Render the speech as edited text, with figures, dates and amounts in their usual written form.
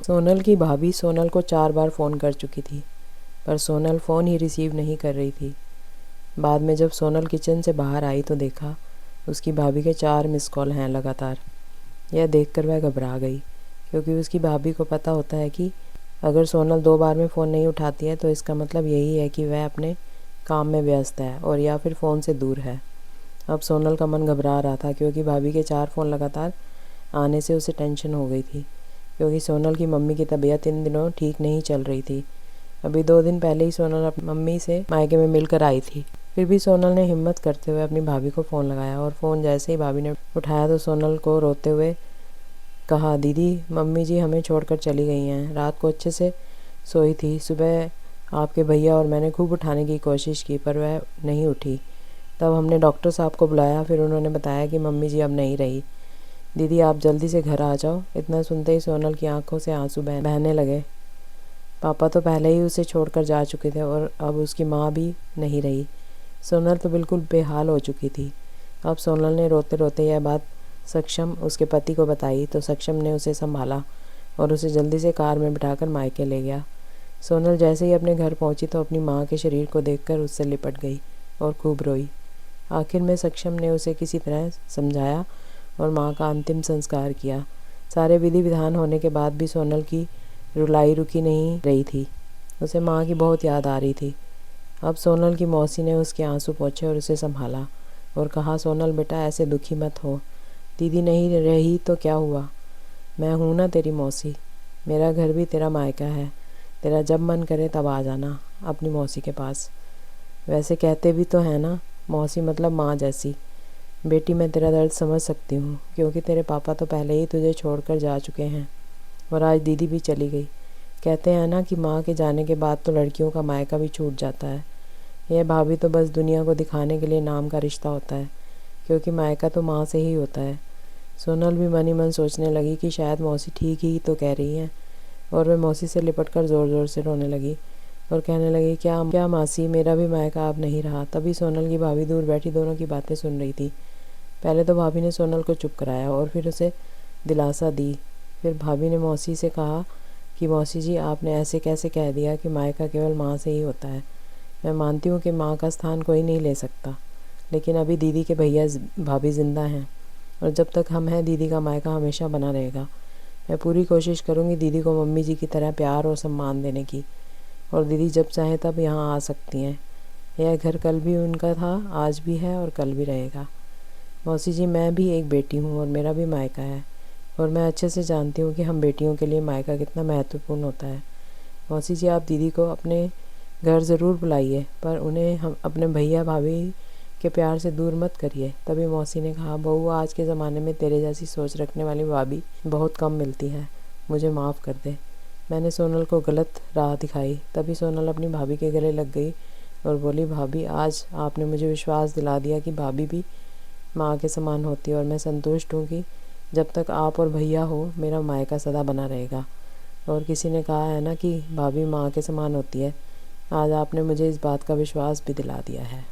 सोनल की भाभी सोनल को 4 बार फ़ोन कर चुकी थी, पर सोनल फ़ोन ही रिसीव नहीं कर रही थी। बाद में जब सोनल किचन से बाहर आई तो देखा उसकी भाभी के 4 मिस कॉल हैं लगातार। यह देखकर वह घबरा गई, क्योंकि उसकी भाभी को पता होता है कि अगर सोनल 2 बार में फ़ोन नहीं उठाती है तो इसका मतलब यही है कि वह अपने काम में व्यस्त है और या फिर फ़ोन से दूर है। अब सोनल का मन घबरा रहा था, क्योंकि भाभी के 4 फ़ोन लगातार आने से उसे टेंशन हो गई थी, क्योंकि सोनल की मम्मी की तबीयत इन दिनों ठीक नहीं चल रही थी। अभी 2 दिन पहले ही सोनल अपनी मम्मी से मायके में मिलकर आई थी। फिर भी सोनल ने हिम्मत करते हुए अपनी भाभी को फ़ोन लगाया, और फ़ोन जैसे ही भाभी ने उठाया तो सोनल को रोते हुए कहा, दीदी मम्मी जी हमें छोड़कर चली गई हैं। रात को अच्छे से सोई थी। सुबह आपके भैया और मैंने खूब उठाने की कोशिश की, पर वह नहीं उठी। तब हमने डॉक्टर साहब को बुलाया, फिर उन्होंने बताया कि मम्मी जी अब नहीं रही। दीदी आप जल्दी से घर आ जाओ। इतना सुनते ही सोनल की आंखों से आंसू बहने लगे। पापा तो पहले ही उसे छोड़कर जा चुके थे और अब उसकी माँ भी नहीं रही। सोनल तो बिल्कुल बेहाल हो चुकी थी। अब सोनल ने रोते रोते यह बात सक्षम उसके पति को बताई तो सक्षम ने उसे संभाला और उसे जल्दी से कार में बिठाकर मायके ले गया। सोनल जैसे ही अपने घर पहुंची तो अपनी माँ के शरीर को देखकर उससे लिपट गई और खूब रोई। आखिर में सक्षम ने उसे किसी तरह समझाया और माँ का अंतिम संस्कार किया। सारे विधि विधान होने के बाद भी सोनल की रुलाई रुकी नहीं रही थी। उसे माँ की बहुत याद आ रही थी। अब सोनल की मौसी ने उसके आंसू पोंछे और उसे संभाला और कहा, सोनल बेटा ऐसे दुखी मत हो। दीदी नहीं रही तो क्या हुआ, मैं हूँ ना तेरी मौसी। मेरा घर भी तेरा मायका है। तेरा जब मन करे तब आ जाना अपनी मौसी के पास। वैसे कहते भी तो है ना, मौसी मतलब माँ जैसी। बेटी मैं तेरा दर्द समझ सकती हूँ, क्योंकि तेरे पापा तो पहले ही तुझे छोड़कर जा चुके हैं और आज दीदी भी चली गई। कहते हैं ना कि माँ के जाने के बाद तो लड़कियों का मायका भी छूट जाता है। यह भाभी तो बस दुनिया को दिखाने के लिए नाम का रिश्ता होता है, क्योंकि मायका तो माँ से ही होता है। सोनल भी मन ही मन सोचने लगी कि शायद मौसी ठीक ही तो कह रही हैं, और वह मौसी से लिपटकर ज़ोर ज़ोर से रोने लगी और कहने लगी, क्या क्या मासी, मेरा भी मायका अब नहीं रहा। तभी सोनल की भाभी दूर बैठी दोनों की बातें सुन रही थी। पहले तो भाभी ने सोनल को चुप कराया और फिर उसे दिलासा दी। फिर भाभी ने मौसी से कहा कि मौसी जी आपने ऐसे कैसे कह दिया कि मायका केवल माँ से ही होता है। मैं मानती हूँ कि माँ का स्थान कोई नहीं ले सकता, लेकिन अभी दीदी के भैया भाभी ज़िंदा हैं और जब तक हम हैं दीदी का मायका हमेशा बना रहेगा। मैं पूरी कोशिश करूँगी दीदी को मम्मी जी की तरह प्यार और सम्मान देने की, और दीदी जब चाहे तब यहाँ आ सकती हैं। यह घर कल भी उनका था, आज भी है और कल भी रहेगा। मौसी जी मैं भी एक बेटी हूँ और मेरा भी मायका है, और मैं अच्छे से जानती हूँ कि हम बेटियों के लिए मायका कितना महत्वपूर्ण होता है। मौसी जी आप दीदी को अपने घर ज़रूर बुलाइए, पर उन्हें हम अपने भैया भाभी के प्यार से दूर मत करिए। तभी मौसी ने कहा, बहू आज के ज़माने में तेरे जैसी सोच रखने वाली भाभी बहुत कम मिलती है, मुझे माफ़ कर दे। मैंने सोनल को गलत राह दिखाई। तभी सोनल अपनी भाभी के गले लग गई और बोली, भाभी आज आपने मुझे विश्वास दिला दिया कि भाभी भी माँ के समान होती है, और मैं संतुष्ट हूँ कि जब तक आप और भैया हो मेरा मायका सदा बना रहेगा। और किसी ने कहा है ना कि भाभी माँ के समान होती है। आज आपने मुझे इस बात का विश्वास भी दिला दिया है।